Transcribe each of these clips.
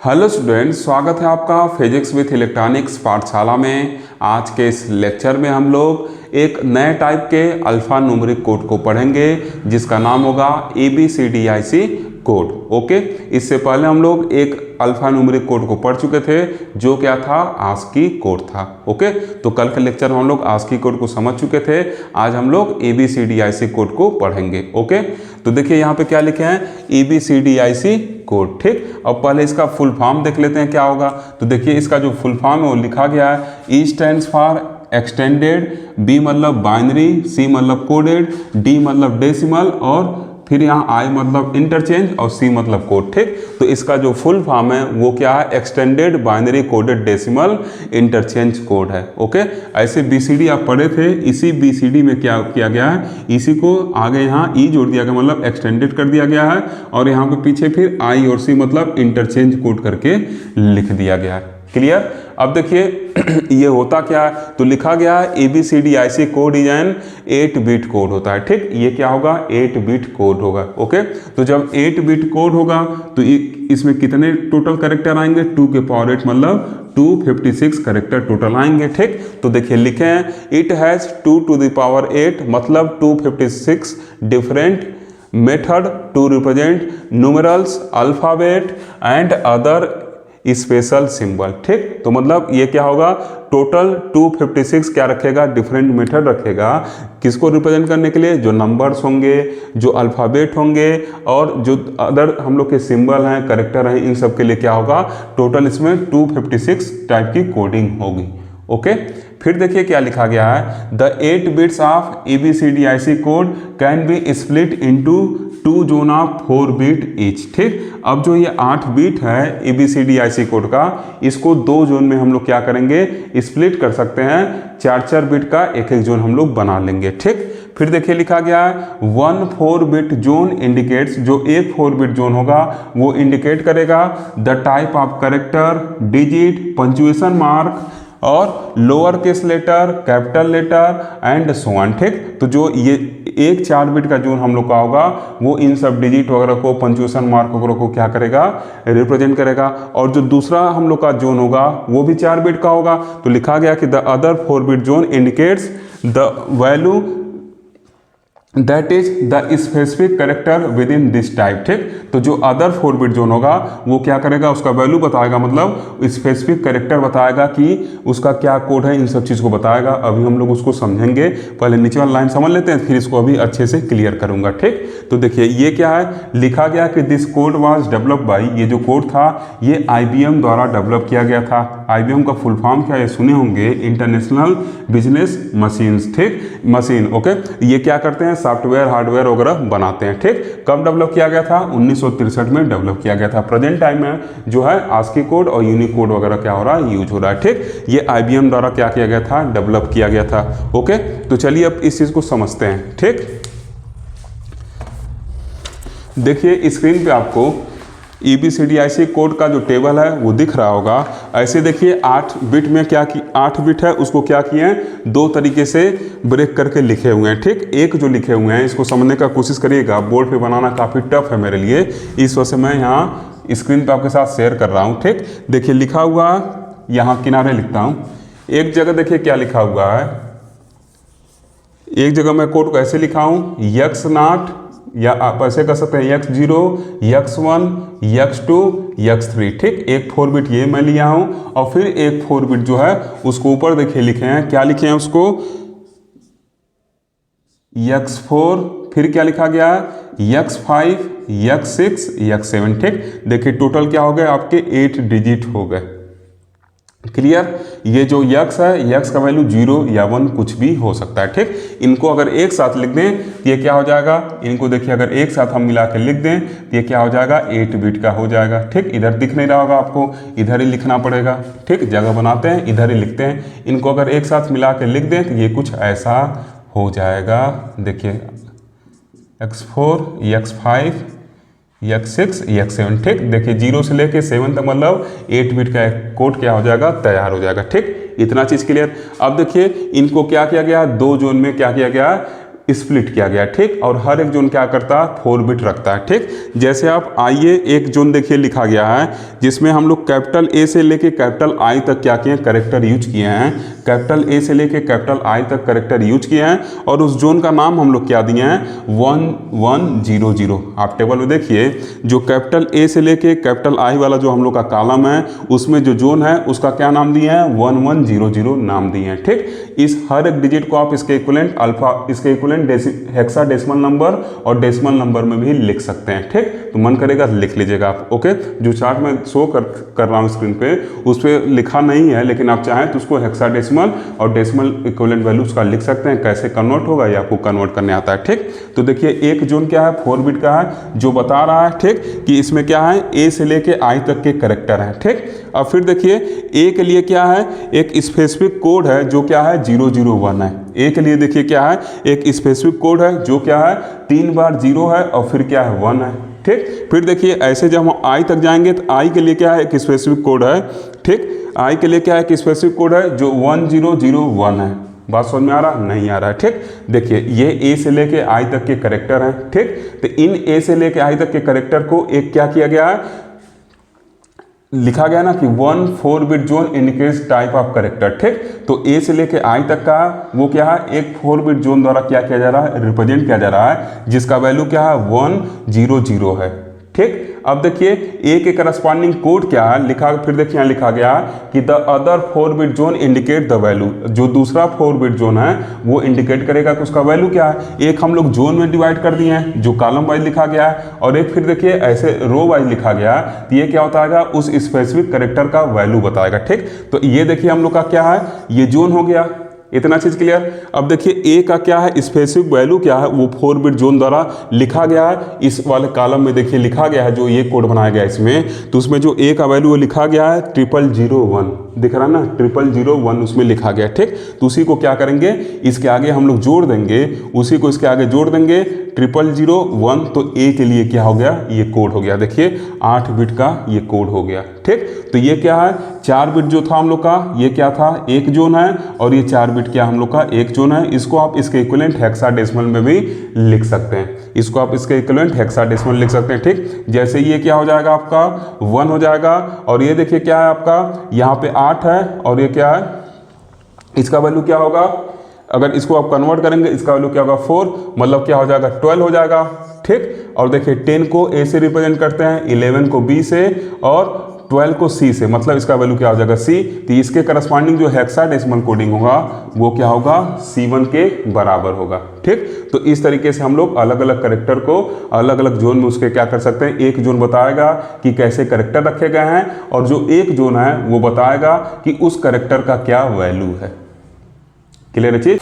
Hello students, स्वागत है आपका फिजिक्स विथ इलेक्ट्रॉनिक्स पाठशाला में। आज के इस लेक्चर में हम लोग एक नए टाइप के अल्फा न्यूमेरिक कोड को पढ़ेंगे जिसका नाम होगा ABCDIC कोड। ओके, इससे पहले हम लोग एक अल्फा न्यूमेरिक कोड को पढ़ चुके थे जो क्या था, आस्की कोड था। ओके, तो कल के लेक्चर में हम लोग आस्की कोड को समझ चुके थे। आज हम लोग ABCDIC कोड को पढ़ेंगे। ओके, तो देखिए यहाँ पे क्या लिखे हैं, ABCDIC कोड। ठीक, अब पहले इसका फुल फॉर्म देख लेते हैं क्या होगा। तो देखिए इसका जो फुल फॉर्म है वो लिखा गया है, E stands for extended, B मतलब बाइनरी, C मतलब कोडेड, D मतलब डेसिमल और फिर यहाँ I मतलब इंटरचेंज और C मतलब कोड। ठीक, तो इसका जो फुल फॉर्म है वो क्या है, extended binary coded decimal interchange code है। ओके, ऐसे BCD आप पढ़े थे, इसी BCD में क्या किया गया है, इसी को आगे यहाँ E जोड़ दिया गया, मतलब एक्सटेंडेड कर दिया गया है और यहाँ पे पीछे फिर I और C मतलब इंटरचेंज कोड करके लिख दिया गया है। क्लियर। अब देखिए ये होता क्या है, तो लिखा गया है ABCDIC code is an 8 bit code होता है। ठीक, ये क्या होगा, 8 बिट कोड होगा। ओके, तो जब 8 बिट कोड होगा तो इसमें कितने टोटल कैरेक्टर आएंगे, 2 के पावर 8 मतलब 256 कैरेक्टर टोटल आएंगे। ठीक, तो देखिए लिखे हैं it has 2 to the power 8 मतलब 256 different method to represent numerals, alphabet and other special symbol. ठीक, तो मतलब ये क्या होगा, टोटल 256 क्या रखेगा, डिफरेंट मेथड रखेगा किसको रिप्रेजेंट करने के लिए, जो नंबर्स होंगे, जो अल्फ़ाबेट होंगे और जो अदर हम लोग के सिंबल हैं, कैरेक्टर हैं, इन सब के लिए क्या होगा, टोटल इसमें 256 टाइप की कोडिंग होगी। ओके, फिर देखिए क्या लिखा गया है, the 8 bits of ABCDIC code can be split into 2 zone of 4 bit each. ठीक, अब जो ये 8 बिट है ABCDIC कोड का, इसको 2 जोन में हम लोग क्या करेंगे, स्प्लिट कर सकते हैं। 4 बिट का एक जोन हम लोग बना लेंगे। ठीक, फिर देखिए लिखा गया है 1 4 बिट जोन इंडिकेट्स, जो एक 4 बिट जोन होगा वो इंडिकेट करेगा the type of character, digit, punctuation mark और lower case letter, capital letter and so on. ठीक, तो जो ये एक 4 बिट का जोन हम लोग का होगा वो इन सब डिजिट वगैरह को, पंक्चुएशन मार्क वगैरह को क्या करेगा, रिप्रेजेंट करेगा। और जो दूसरा हम लोग का जोन होगा वो भी 4 बिट का होगा। तो लिखा गया कि the other 4 bit zone indicates the value that is the specific character with in this type. ठीक, तो जो अदर 4 बिट जोन होगा वो क्या करेगा, उसका वैल्यू बताएगा, मतलब स्पेसिफिक कैरेक्टर बताएगा कि उसका क्या कोड है, इन सब चीज़ को बताएगा। अभी हम लोग उसको समझेंगे, पहले नीचे वाला लाइन समझ लेते हैं, फिर इसको अभी अच्छे से क्लियर करूंगा। ठीक, तो देखिए ये क्या है, लिखा गया कि this code was develop by, ये जो कोड था ये IBM द्वारा डेवलप किया गया था। IBM का फुल फॉर्म क्या है, सुने होंगे, इंटरनेशनल बिजनेस मशीन्स। ठीक, मशीन। ओके, ये क्या करते हैं, सॉफ्टवेयर हार्डवेयर वगैरह बनाते हैं। ठीक, कब डेवलप किया गया था, 1963 में डेवलप किया गया था। प्रेजेंट टाइम में जो है आस्की कोड और यूनिकोड वगैरह क्या हो रहा है, यूज हो रहा है। ठीक, ये IBM द्वारा क्या किया गया था, डेवलप किया गया था। ओके, तो चलिए अब इस चीज को समझते हैं। ठीक, देखिए स्क्रीन पे आपको ABCDIC कोड का जो टेबल है वो दिख रहा होगा। ऐसे देखिए 8 बिट में क्या की 8 बिट है उसको क्या किए हैं, 2 तरीके से ब्रेक करके लिखे हुए हैं। ठीक, एक जो लिखे हुए हैं इसको समझने का कोशिश करिएगा, बोर्ड पे बनाना काफ़ी टफ है मेरे लिए, इस वजह से मैं यहाँ स्क्रीन पे आपके साथ शेयर कर रहा हूँ। ठीक, देखिए लिखा हुआ यहाँ किनारे लिखता हूँ। एक जगह देखिए क्या लिखा हुआ है, एक जगह मैं कोड को ऐसे लिखा हूँ, x0, या आप ऐसे कर सकते हैं x0, x1, x2, x3। ठीक, एक 4 बिट ये मैं लिया हूँ और फिर एक 4 बिट जो है उसको ऊपर देखिए लिखे हैं, क्या लिखे हैं उसको, x4, फिर क्या लिखा गया है, x5, x6, x7। ठीक, देखिए टोटल क्या हो गए आपके 8 डिजिट हो गए। क्लियर। ये जो x है, x का वैल्यू 0 या 1 कुछ भी हो सकता है। ठीक, इनको अगर एक साथ लिख दें तो ये क्या हो जाएगा, इनको देखिए अगर एक साथ हम मिला के लिख दें तो ये क्या हो जाएगा, 8 बिट का हो जाएगा। ठीक, इधर दिख नहीं रहा होगा आपको, इधर ही लिखना पड़ेगा। ठीक, जगह बनाते हैं, इधर ही लिखते हैं। इनको अगर एक साथ मिला के लिख दें तो ये कुछ ऐसा हो जाएगा। देखिए x4, x5, x6, x7। ठीक, देखिए 0 से लेके 7 तक मतलब 8 बिट का कोड क्या हो जाएगा, तैयार हो जाएगा। ठीक, इतना चीज़ क्लियर। अब देखिए इनको क्या किया गया, 2 जोन में क्या किया गया, स्प्लिट किया गया, ठीक। और हर एक जोन क्या करता है, 4 बिट रखता है, ठीक। जैसे आप आइए एक जोन देखिए लिखा गया है जिसमें हम लोग कैपिटल ए से लेके कैपिटल आई तक क्या किए हैं, कैरेक्टर यूज किए हैं। कैपिटल ए से लेके कैपिटल आई तक कैरेक्टर यूज किए हैं और उस जोन का नाम हम लोग क्या दिए हैं, 1100। आप टेबल में देखिए जो कैपिटल ए से लेके कैपिटल आई वाला जो हम लोग का कॉलम है उसमें जो जोन है उसका क्या नाम दिए हैं, 1100 नाम दिए हैं, ठीक। इस हर एक डिजिट को आप इसके इक्विवेलेंट इसके इक्विवेलेंट हेक्साडेसिमल नंबर और डेसिमल नंबर में भी लिख सकते हैं, ठीक। तो मन करेगा लिख लीजिएगा आप, ओके। जो चार्ट में शो कर रहा हूँ स्क्रीन पे उस पर लिखा नहीं है, लेकिन आप चाहें तो उसको हेक्साडेसिमल और डेसिमल इक्विवेलेंट वैल्यूज का लिख सकते हैं। कैसे कन्वर्ट होगा ये आपको कन्वर्ट करने आता है, ठीक। तो देखिए एक जोन क्या है, 4 बिट का है जो बता रहा है, ठीक, कि इसमें क्या है, ए से लेके आई तक के कैरेक्टर हैं, ठीक। अब फिर देखिए ए के लिए क्या है, एक स्पेसिफिक कोड है जो क्या है 001 है। ए के लिए देखिए क्या है, एक स्पेसिफिक कोड है जो क्या है 3 बार 0 है और फिर क्या है 1 है, ठीक। फिर देखिए ऐसे जब हम आई तक जाएंगे तो आई के लिए क्या है, एक स्पेसिफिक कोड है, ठीक। आई के लिए क्या है, एक स्पेसिफिक कोड है जो 1001 है। बात समझ में आ रहा, नहीं आ रहा है, ठीक। देखिए ये ए से लेके आई तक के कैरेक्टर हैं, ठीक। तो इन ए से लेके आई तक के कैरेक्टर को एक क्या किया गया है, लिखा गया ना कि 4 bit zone indicates type of character, ठीक। तो ए से लेके आई तक का वो क्या है, एक 4 बिट जोन द्वारा क्या किया जा रहा है, रिप्रेजेंट किया जा रहा है, जिसका वैल्यू क्या है 100 है, ठीक। अब देखिए ए के करस्पॉन्डिंग कोड क्या है लिखा, फिर देखिए यहाँ लिखा गया कि the other 4 bit zone indicate the value. जो दूसरा 4 बिट जोन है वो इंडिकेट करेगा कि उसका वैल्यू क्या है। एक हम लोग जोन में डिवाइड कर दिए हैं जो कॉलम वाइज लिखा गया है, और एक फिर देखिए ऐसे रो वाइज लिखा गया है, तो ये क्या बताएगा, उस स्पेसिफिक कैरेक्टर का वैल्यू बताएगा, ठीक। तो ये देखिए हम लोग का क्या है, ये जोन हो गया, इतना चीज क्लियर। अब देखिए ए का क्या है, स्पेसिफिक वैल्यू क्या है, वो 4 बिट जोन द्वारा लिखा गया है। इस वाले कॉलम में देखिए लिखा गया है, जो ये कोड बनाया गया है इसमें, तो उसमें जो ए का वैल्यू वो लिखा गया है 0001, दिख रहा है ना, 0001 उसमें लिखा गया है, ठीक। तो उसी को क्या करेंगे, इसके आगे हम लोग जोड़ देंगे, उसी को इसके आगे जोड़ देंगे 0001। तो ए के लिए क्या हो गया, ये कोड हो गया, देखिए 8 बिट का ये कोड हो गया, ठीक। तो ये क्या है, 4 बिट जो था हम लोग का, ये क्या था, एक जोन है, और ये 4 बिट क्या हम लोग का एक जोन है। इसको आप इसके इक्विवेलेंट हेक्साडेसिमल में भी लिख सकते हैं, इसको आप इसके इक्विवेलेंट हेक्साडेसिमल लिख सकते हैं, ठीक। जैसे ये क्या हो जाएगा आपका 1 हो जाएगा, और ये देखिए क्या है आपका यहाँ पे 8 है, और ये क्या है, इसका वैल्यू क्या होगा, अगर इसको आप कन्वर्ट करेंगे इसका वैल्यू क्या होगा 4, मतलब क्या हो जाएगा 12 हो जाएगा, ठीक। और देखिए 10 को ए से रिप्रेजेंट करते हैं, 11 को बी से, और 12 को सी से, मतलब इसका वैल्यू क्या हो जाएगा सी। तो इसके करस्पॉन्डिंग जो हेक्साडेसिमल कोडिंग होगा वो क्या होगा, C1 के बराबर होगा, ठीक। तो इस तरीके से हम लोग अलग अलग कैरेक्टर को अलग अलग जोन में उसके क्या कर सकते हैं, एक जोन बताएगा कि कैसे कैरेक्टर रखे गए हैं, और जो एक जोन है वो बताएगा कि उस कैरेक्टर का क्या वैल्यू है। क्लियर है चीज।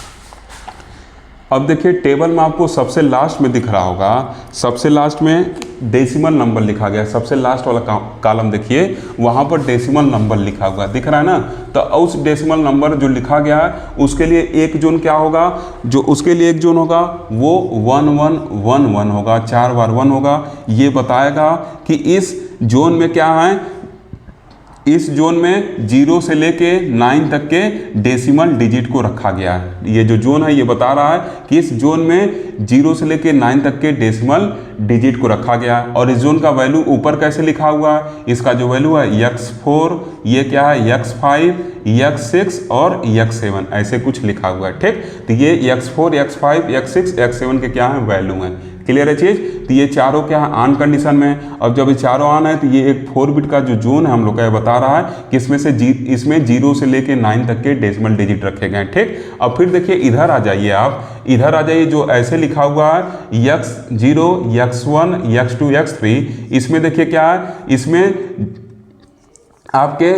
अब देखिए टेबल में आपको सबसे लास्ट में दिख रहा होगा, सबसे लास्ट में डेसिमल नंबर लिखा गया, सबसे लास्ट वाला कॉलम देखिए वहाँ पर डेसिमल नंबर लिखा हुआ दिख रहा है ना। तो उस डेसिमल नंबर जो लिखा गया है उसके लिए एक जोन क्या होगा, जो उसके लिए एक जोन होगा वो 1111 होगा, 4 बार 1 होगा। ये बताएगा कि इस जोन में क्या है, इस जोन में 0 से लेके 9 तक के डेसिमल डिजिट को रखा गया है। ये जो जोन है ये बता रहा है कि इस जोन में 0 से लेके 9 तक के डेसिमल डिजिट को रखा गया है। और इस जोन का वैल्यू ऊपर कैसे लिखा हुआ है, इसका जो वैल्यू है x4, ये क्या है x5, x6 और x7, ऐसे कुछ लिखा हुआ है, ठीक। तो ये x4, x5, x6, x7 के क्या है वैल्यू हैं। क्लियर है चीज। तो ये चारों क्या है ऑन कंडीशन में। अब जब ये चारों ऑन है तो ये एक 4 बिट का जो जोन है हम लोग का बता रहा है कि इसमें से इसमें 0 से लेके 9 तक के डेसिमल डिजिट रखे गए, ठीक। अब फिर देखिए इधर आ जाइए, आप इधर आ जाइए, जो ऐसे लिखा हुआ है x0, x1, x2, x3, इसमें देखिए क्या है, इसमें आपके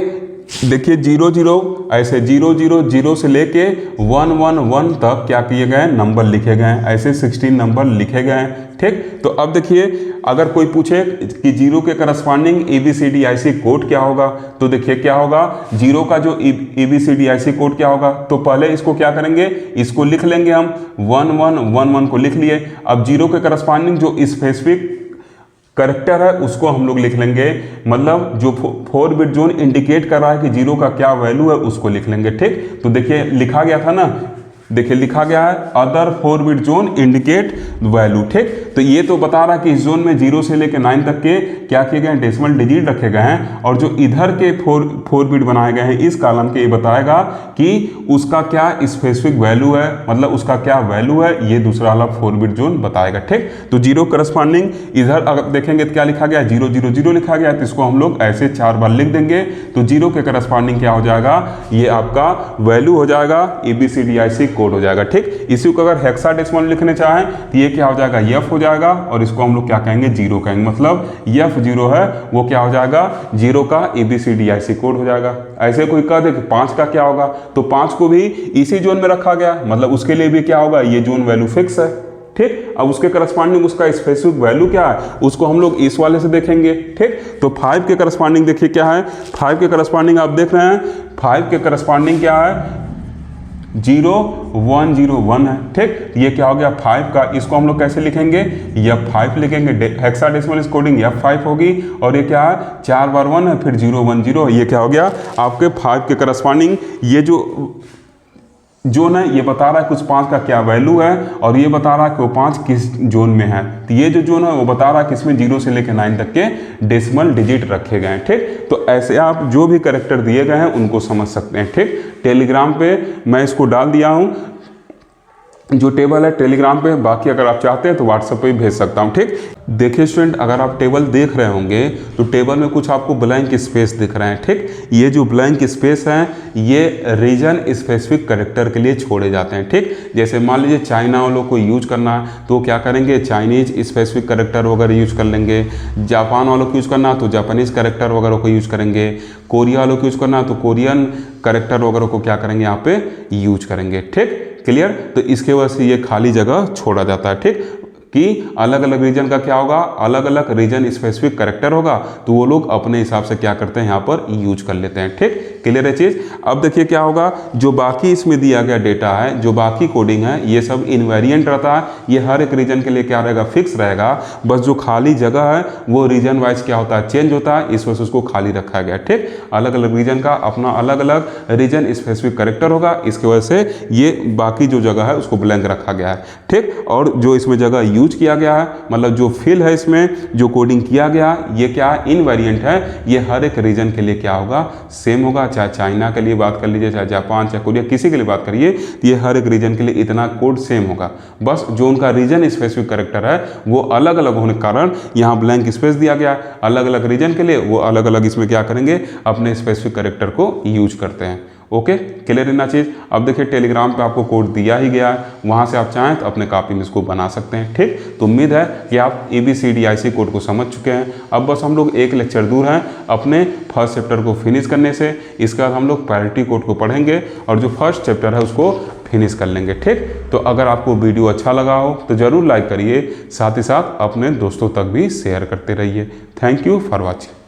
देखिए 00 ऐसे 000 से लेके 111 तक क्या किए गए, नंबर लिखे गए, ऐसे 16 नंबर लिखे गए, ठीक। तो अब देखिए अगर कोई पूछे कि 0 के करस्पॉन्डिंग ABCDIC कोड क्या होगा, तो देखिए क्या होगा, 0 का जो ABCDIC कोड क्या होगा, तो पहले इसको क्या करेंगे, इसको लिख लेंगे हम 1111 को लिख लिए। अब 0 के करस्पॉन्डिंग जो स्पेसिफिक कैरेक्टर है उसको हम लोग लिख लेंगे, मतलब जो 4 बिट जोन इंडिकेट कर रहा है कि 0 का क्या वैल्यू है उसको लिख लेंगे, ठीक। तो देखिए लिखा गया था ना देखिए लिखा गया है other 4 bit zone indicate value. ठीक, तो ये तो बता रहा है कि इस जोन में 0 से लेकर 9 तक के क्या किए गए हैं, डेसिमल डिजिट रखे गए हैं, और जो इधर के 4 बिट बनाए गए हैं इस कॉलम के, ये बताएगा कि उसका क्या स्पेसिफिक वैल्यू है, मतलब उसका क्या वैल्यू है, ये दूसरा वाला 4 बिट जोन बताएगा। ठीक, तो 0 करस्पॉन्डिंग इधर अगर देखेंगे तो क्या लिखा गया, 0 0 0 लिखा गया, तो इसको हम लोग ऐसे 4 बार लिख देंगे, तो 0 के करस्पॉन्डिंग क्या हो जाएगा, ये आपका वैल्यू हो जाएगा, ABCDIC कोड हो जाएगा। ठीक, इसी को अगर हेक्साडेसिमल लिखने चाहें तो ये क्या हो जाएगा, F हो जाएगा, और इसको हम लोग क्या कहेंगे, 0 कहेंगे, मतलब F0 है वो क्या हो जाएगा, 0 का ABCDIC कोड हो जाएगा। ऐसे कोई कह दे कि 5 का क्या होगा, तो 5 को भी इसी जोन में रखा गया, मतलब उसके लिए भी क्या होगा, ये जोन वैल्यू फिक्स है। ठीक, अब उसके करस्पॉन्डिंग उसका स्पेसिफिक वैल्यू क्या है, उसको हम लोग इस वाले से देखेंगे। ठीक, तो 5 के करस्पॉन्डिंग देखिए क्या है, 5 के करस्पॉन्डिंग आप देख रहे हैं, 5 के करस्पॉन्डिंग क्या है, 0 1 0 1 है। ठीक, ये क्या हो गया 5 का, इसको हम लोग कैसे लिखेंगे, F5 लिखेंगे, हेक्साडेसिमल कोडिंग F5 होगी, और ये क्या है 4 बार 1 है, फिर 0 1 0, ये क्या हो गया आपके 5 के करस्पॉन्डिंग। ये जो जोन है ये बता रहा है कुछ 5 का क्या वैल्यू है, और ये बता रहा है कि वो 5 किस जोन में है, तो ये जो जोन है वो बता रहा है कि इसमें 0 से लेकर 9 तक के डेसिमल डिजिट रखे गए हैं। ठीक, तो ऐसे आप जो भी कैरेक्टर दिए गए हैं उनको समझ सकते हैं। ठीक, टेलीग्राम पे मैं इसको डाल दिया हूँ, जो टेबल है टेलीग्राम पे, बाकी अगर आप चाहते हैं तो व्हाट्सएप पे भी भेज सकता हूँ। ठीक, देखिए स्टूडेंट, अगर आप टेबल देख रहे होंगे तो टेबल में कुछ आपको ब्लैंक स्पेस दिख रहे हैं। ठीक, ये जो ब्लैंक स्पेस हैं ये रीजन स्पेसिफिक कैरेक्टर के लिए छोड़े जाते हैं। ठीक, जैसे मान लीजिए चाइना वालों को यूज करना है तो क्या करेंगे, चाइनीज स्पेसिफिक कैरेक्टर वगैरह यूज कर लेंगे, जापान वालों को यूज करना तो जापानीज कैरेक्टर वगैरह को यूज करेंगे, कोरिया वालों को यूज करना तो कोरियन कैरेक्टर वगैरह को क्या करेंगे यहाँ पे यूज करेंगे। ठीक, क्लियर, तो इसके वजह से ये खाली जगह छोड़ा जाता है। ठीक, कि अलग अलग रीजन का क्या होगा, अलग अलग रीजन स्पेसिफिक कैरेक्टर होगा, तो वो लोग अपने हिसाब से क्या करते हैं यहाँ पर यूज कर लेते हैं। ठीक, क्लियर है चीज़। अब देखिए क्या होगा, जो बाकी इसमें दिया गया डेटा है, जो बाकी कोडिंग है, ये सब इनवेरिएंट रहता है, ये हर एक रीजन के लिए क्या रहेगा, फिक्स रहेगा, बस जो खाली जगह है वो रीजन वाइज क्या होता है, चेंज होता है, इस वजह से उसको खाली रखा गया। ठीक, अलग अलग रीजन का अपना अलग अलग रीजन स्पेसिफिक कैरेक्टर होगा, इसकी वजह से ये बाकी जो जगह है उसको ब्लैंक रखा गया है। ठीक, और जो इसमें जगह यूज किया गया है, मतलब जो फिल है इसमें जो कोडिंग किया गया, ये क्या इनवेरिएंट है, ये हर एक रीजन के लिए क्या होगा, सेम होगा, चाहे चाइना के लिए बात कर लीजिए, चाहे जापान, चाहे कोरिया, किसी के लिए बात करिए, तो ये हर एक रीजन के लिए इतना कोड सेम होगा, बस जो उनका रीजन स्पेसिफिक कैरेक्टर है वो अलग अलग होने के कारण यहाँ ब्लैंक स्पेस दिया गया। अलग अलग रीजन के लिए वो अलग अलग इसमें क्या करेंगे, अपने स्पेसिफिक कैरेक्टर को यूज करते हैं। ओके, क्लियर है ना चीज़। अब देखिए टेलीग्राम पे आपको कोड दिया ही गया है, वहाँ से आप चाहें तो अपने कॉपी में इसको बना सकते हैं। ठीक, तो उम्मीद है कि आप ABCDIC कोड को समझ चुके हैं। अब बस हम लोग एक लेक्चर दूर हैं अपने फर्स्ट चैप्टर को फिनिश करने से। इसके बाद हम लोग पैरिटी कोड को पढ़ेंगे और जो फर्स्ट चैप्टर है उसको फिनिश कर लेंगे। ठीक, तो अगर आपको वीडियो अच्छा लगा हो तो ज़रूर लाइक करिए, साथ ही साथ अपने दोस्तों तक भी शेयर करते रहिए। Thank you for watching.